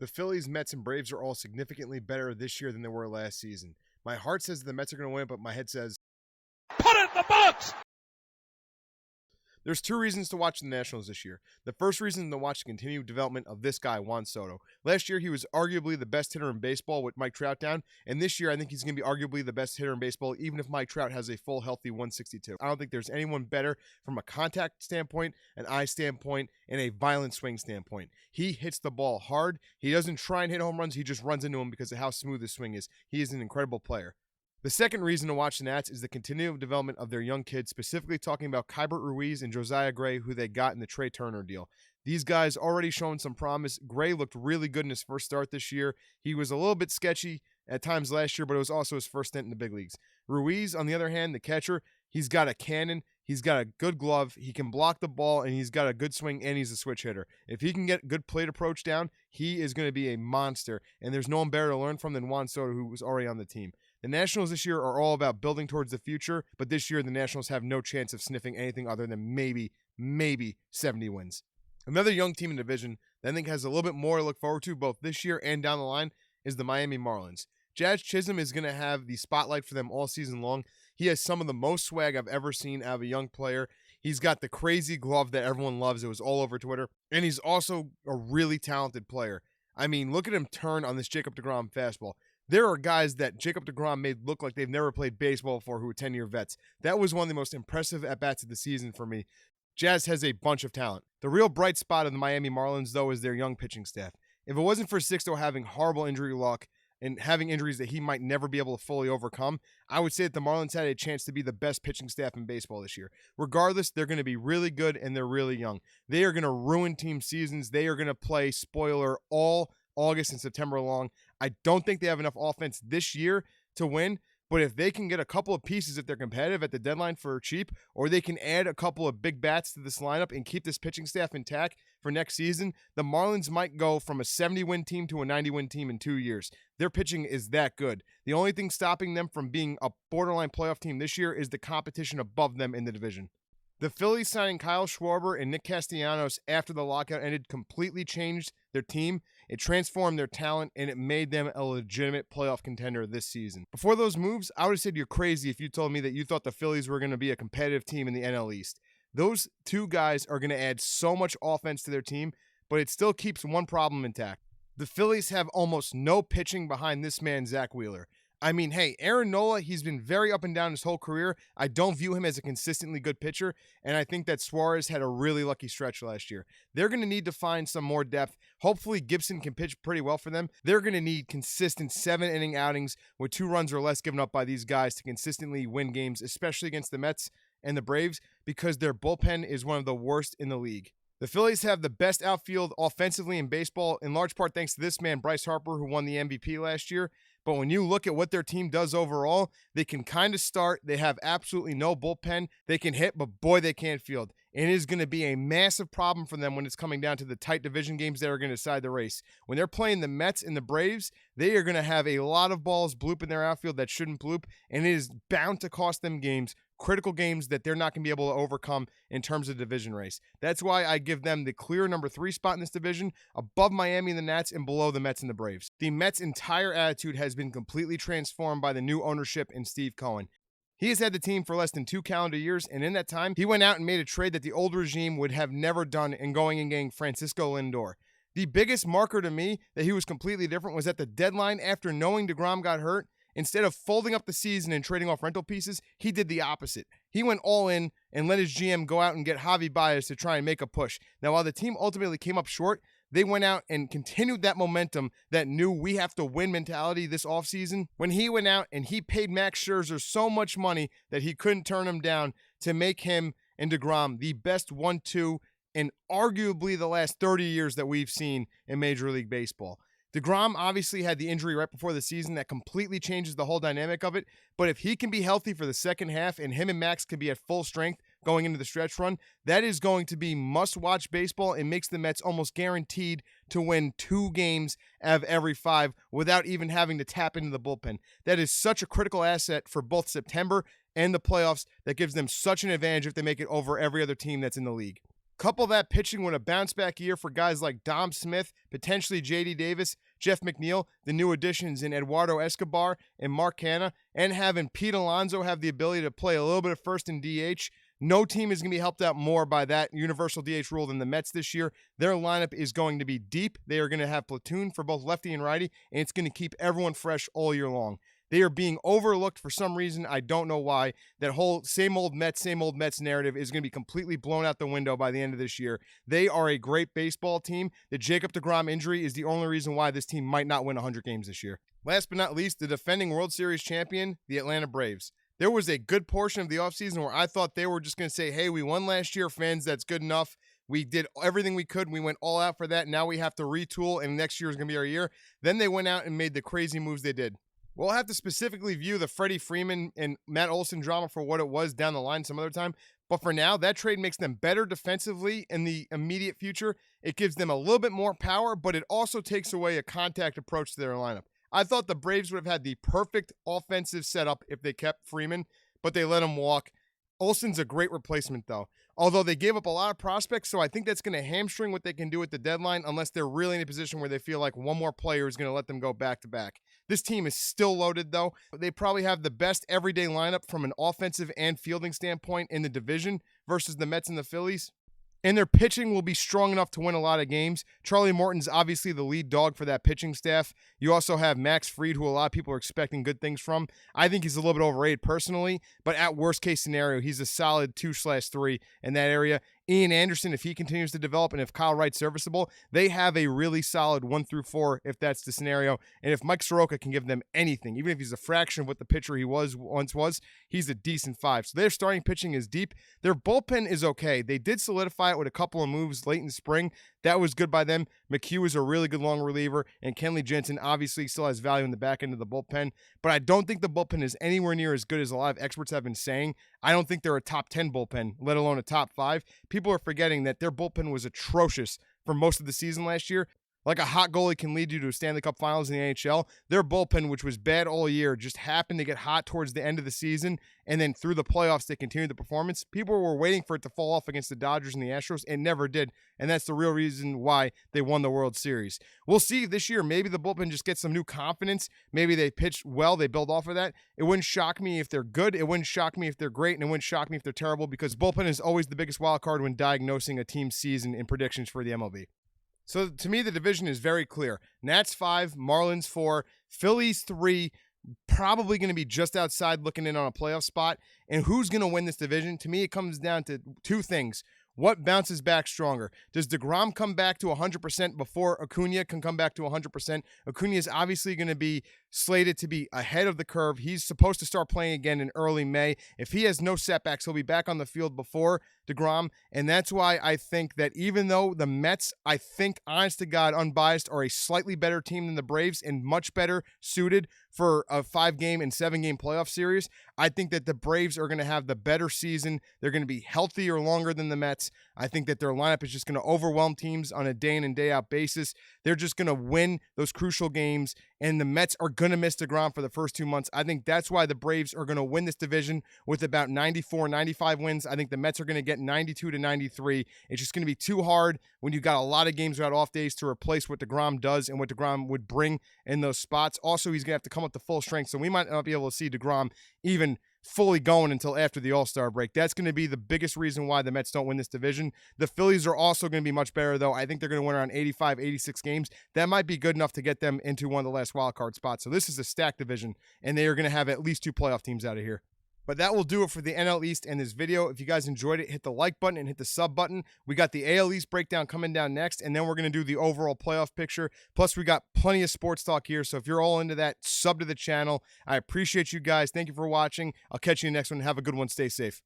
The Phillies, Mets, and Braves are all significantly better this year than they were last season. My heart says the Mets are going to win, but my head says, put it in the box! There's two reasons to watch the Nationals this year. The first reason to watch the continued development of this guy, Juan Soto. Last year, he was arguably the best hitter in baseball with Mike Trout down, and this year, I think he's going to be arguably the best hitter in baseball, even if Mike Trout has a full, healthy 162. I don't think there's anyone better from a contact standpoint, an eye standpoint, and a violent swing standpoint. He hits the ball hard. He doesn't try and hit home runs. He just runs into them because of how smooth his swing is. He is an incredible player. The second reason to watch the Nats is the continued development of their young kids, specifically talking about Keibert Ruiz and Josiah Gray, who they got in the Trey Turner deal. These guys already shown some promise. Gray looked really good in his first start this year. He was a little bit sketchy at times last year, but it was also his first stint in the big leagues. Ruiz, on the other hand, the catcher, he's got a cannon. He's got a good glove. He can block the ball, and he's got a good swing, and he's a switch hitter. If he can get good plate approach down, he is going to be a monster, and there's no one better to learn from than Juan Soto, who was already on the team. The Nationals this year are all about building towards the future, but this year the Nationals have no chance of sniffing anything other than maybe 70 wins. Another young team in the division that I think has a little bit more to look forward to both this year and down the line is the Miami Marlins. Jazz Chisholm is going to have the spotlight for them all season long. He has some of the most swag I've ever seen out of a young player. He's got the crazy glove that everyone loves. It was all over Twitter. And he's also a really talented player. I mean, look at him turn on this Jacob deGrom fastball. There are guys that Jacob deGrom made look like they've never played baseball before who are 10-year vets. That was one of the most impressive at-bats of the season for me. Jazz has a bunch of talent. The real bright spot of the Miami Marlins, though, is their young pitching staff. If it wasn't for Sixto having horrible injury luck and having injuries that he might never be able to fully overcome, I would say that the Marlins had a chance to be the best pitching staff in baseball this year. Regardless, they're going to be really good and they're really young. They are going to ruin team seasons. They are going to play spoiler all August and September long. I don't think they have enough offense this year to win, but if they can get a couple of pieces, if they're competitive at the deadline for cheap, or they can add a couple of big bats to this lineup and keep this pitching staff intact for next season, the Marlins might go from a 70-win team to a 90-win team in 2 years. Their pitching is that good. The only thing stopping them from being a borderline playoff team this year is the competition above them in the division. The Phillies signing Kyle Schwarber and Nick Castellanos after the lockout ended completely changed their team. It transformed their talent, and it made them a legitimate playoff contender this season. Before those moves, I would have said you're crazy if you told me that you thought the Phillies were going to be a competitive team in the NL East. Those two guys are going to add so much offense to their team, but it still keeps one problem intact. The Phillies have almost no pitching behind this man, Zach Wheeler. I mean, hey, Aaron Nola, he's been very up and down his whole career. I don't view him as a consistently good pitcher, and I think that Suarez had a really lucky stretch last year. They're going to need to find some more depth. Hopefully, Gibson can pitch pretty well for them. They're going to need consistent 7-inning outings with 2 runs or less given up by these guys to consistently win games, especially against the Mets and the Braves, because their bullpen is one of the worst in the league. The Phillies have the best outfield offensively in baseball, in large part thanks to this man, Bryce Harper, who won the MVP last year. But when you look at what their team does overall, they can kind of start. They have absolutely no bullpen. They can hit, but boy, they can't field. And it is going to be a massive problem for them when it's coming down to the tight division games that are going to decide the race. When they're playing the Mets and the Braves, they are going to have a lot of balls bloop in their outfield that shouldn't bloop, and it is bound to cost them games, critical games that they're not going to be able to overcome in terms of division race. That's why I give them the clear number 3 spot in this division, above Miami and the Nats and below the Mets and the Braves. The Mets' entire attitude has been completely transformed by the new ownership and Steve Cohen. He has had the team for less than 2 calendar years, and in that time, he went out and made a trade that the old regime would have never done in going and getting Francisco Lindor. The biggest marker to me that he was completely different was at the deadline after knowing DeGrom got hurt. Instead of folding up the season and trading off rental pieces, he did the opposite. He went all in and let his GM go out and get Javi Baez to try and make a push. Now, while the team ultimately came up short, they went out and continued that momentum, that new we have to win mentality this offseason. When he went out and he paid Max Scherzer so much money that he couldn't turn him down to make him and DeGrom the best 1-2 in arguably the last 30 years that we've seen in Major League Baseball. DeGrom obviously had the injury right before the season that completely changes the whole dynamic of it, but if he can be healthy for the second half and him and Max can be at full strength going into the stretch run, that is going to be must-watch baseball and makes the Mets almost guaranteed to win 2 games out of every 5 without even having to tap into the bullpen. That is such a critical asset for both September and the playoffs that gives them such an advantage if they make it over every other team that's in the league. Couple that pitching with a bounce back year for guys like Dom Smith, potentially JD Davis, Jeff McNeil, the new additions in Eduardo Escobar and Mark Canha, and having Pete Alonso have the ability to play a little bit of first in DH. No team is going to be helped out more by that universal DH rule than the Mets this year. Their lineup is going to be deep. They are going to have platoon for both lefty and righty, and it's going to keep everyone fresh all year long. They are being overlooked for some reason. I don't know why. That whole same old Mets narrative is going to be completely blown out the window by the end of this year. They are a great baseball team. The Jacob deGrom injury is the only reason why this team might not win 100 games this year. Last but not least, the defending World Series champion, the Atlanta Braves. There was a good portion of the offseason where I thought they were just going to say, hey, we won last year, fans, that's good enough. We did everything we could. We went all out for that. Now we have to retool, and next year is going to be our year. Then they went out and made the crazy moves they did. We'll have to specifically view the Freddie Freeman and Matt Olson drama for what it was down the line some other time. But for now, that trade makes them better defensively in the immediate future. It gives them a little bit more power, but it also takes away a contact approach to their lineup. I thought the Braves would have had the perfect offensive setup if they kept Freeman, but they let him walk. Olson's a great replacement, though. Although they gave up a lot of prospects, so I think that's going to hamstring what they can do at the deadline unless they're really in a position where they feel like one more player is going to let them go back-to-back. This team is still loaded, though. They probably have the best everyday lineup from an offensive and fielding standpoint in the division versus the Mets and the Phillies. And their pitching will be strong enough to win a lot of games. Charlie Morton's obviously the lead dog for that pitching staff. You also have Max Fried, who a lot of people are expecting good things from. I think he's a little bit overrated personally, but at worst case scenario, he's a solid 2/3 in that area. Ian Anderson, if he continues to develop, and if Kyle Wright's serviceable, they have a really solid 1 through 4 if that's the scenario. And if Mike Soroka can give them anything, even if he's a fraction of what the pitcher he once was, he's a decent 5. So their starting pitching is deep. Their bullpen is okay. They did solidify it with a couple of moves late in spring. That was good by them. McHugh is a really good long reliever, and Kenley Jensen obviously still has value in the back end of the bullpen. But I don't think the bullpen is anywhere near as good as a lot of experts have been saying. I don't think they're a top 10 bullpen, let alone a top 5. People are forgetting that their bullpen was atrocious for most of the season last year. Like a hot goalie can lead you to a Stanley Cup Finals in the NHL, their bullpen, which was bad all year, just happened to get hot towards the end of the season, and then through the playoffs, they continued the performance. People were waiting for it to fall off against the Dodgers and the Astros. It never did, and that's the real reason why they won the World Series. We'll see this year. Maybe the bullpen just gets some new confidence. Maybe they pitch well. They build off of that. It wouldn't shock me if they're good. It wouldn't shock me if they're great, and it wouldn't shock me if they're terrible, because bullpen is always the biggest wild card when diagnosing a team's season in predictions for the MLB. So to me, the division is very clear. Nats 5, Marlins 4, Phillies 3, probably going to be just outside looking in on a playoff spot. And who's going to win this division? To me, it comes down to two things. What bounces back stronger? Does DeGrom come back to 100% before Acuna can come back to 100%? Acuna is obviously going to be slated to be ahead of the curve. He's supposed to start playing again in early May. If he has no setbacks, he'll be back on the field before DeGrom. And that's why I think that even though the Mets, I think, honest to God, unbiased, are a slightly better team than the Braves and much better suited for a 5-game and 7-game playoff series, I think that the Braves are going to have the better season. They're going to be healthier longer than the Mets. I think that their lineup is just going to overwhelm teams on a day in and day out basis. They're just going to win those crucial games, and the Mets are going to miss DeGrom for the first 2 months. I think that's why the Braves are going to win this division with about 94, 95 wins. I think the Mets are going to get 92 to 93. It's just going to be too hard when you got a lot of games without off days to replace what DeGrom does and what DeGrom would bring in those spots. Also, he's going to have to come up to full strength, so we might not be able to see DeGrom even fully going until after the All-Star break. That's going to be the biggest reason why the Mets don't win this division. The Phillies are also going to be much better, though. I think they're going to win around 85, 86 games. That might be good enough to get them into one of the last wild card spots. So this is a stacked division, and they are going to have at least 2 playoff teams out of here. But that will do it for the NL East and this video. If you guys enjoyed it, hit the like button and hit the sub button. We got the AL East breakdown coming down next, and then we're going to do the overall playoff picture. Plus, we got plenty of sports talk here, so if you're all into that, sub to the channel. I appreciate you guys. Thank you for watching. I'll catch you in the next one. Have a good one. Stay safe.